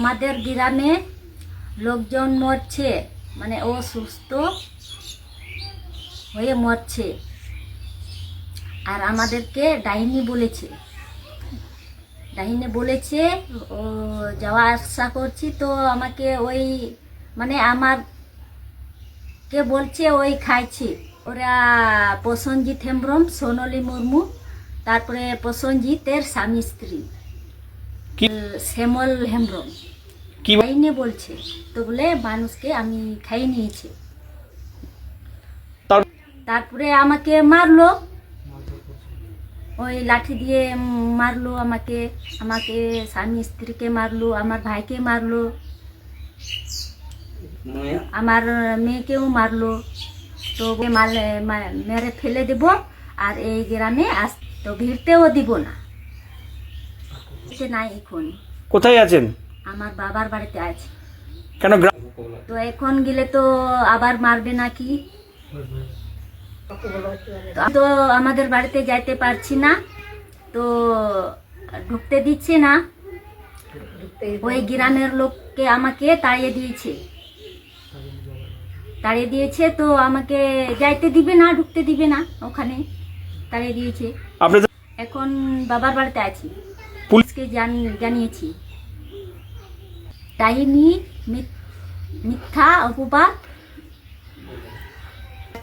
আমাদের গ্রামে লোকজন মরছে, মানে ও সুস্থ হয়ে মরছে, আর আমাদেরকে ডাইনি বলেছে। ও যাওয়া আসা করছি তো আমাকে ওই মানে আমার কে বলছে ওই খাইছে ওরা প্রসেনজিৎ হেমব্রম, সোনালী মুর্মু, তারপরে প্রসেনজিতের স্বামী স্ত্রী শ্যামল হেমব্রম কি খাইনে বলছে। তো বলে মানুষকে আমি খাই নিয়েছি। তারপরে আমাকে মারলো, ওই লাঠি দিয়ে মারলো আমাকে, স্বামী স্ত্রীকে মারলো, আমার ভাইকে মারলো, আমার মেয়েকেও মারলো। তো মেরে ফেলে দেব, আর এই গ্রামে তো ভিড়তেও দিব না। নাই এখন কোথায় আছেন? আমার বাবার বাড়িতে আছে। কেন তো এখন গেলে তো আবার মারবে নাকি, তো আমাদের বাড়িতে যাইতে পারছি না, তো ঢুকতে দিচ্ছে না। ওই গ্রামের লোককে আমাকে তাড়িয়ে দিয়েছে, তো আমাকে যাইতে দিবে না, ঢুকতে দিবে না, ওখানে তাড়িয়ে দিয়েছে। এখন বাবার বাড়িতে আছি, পুলিশকে জানিয়েছি। ডাইনি মিথ্যা অপবাদ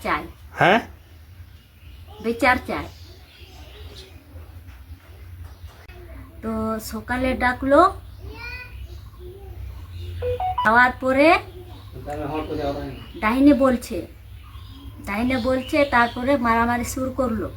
চাই, হ্যাঁ বিচার চাই। তো সকালে ডাকলো, যাওয়ার পরে ডাইনে বলছে, তারপরে মারামারি শুরু করলো।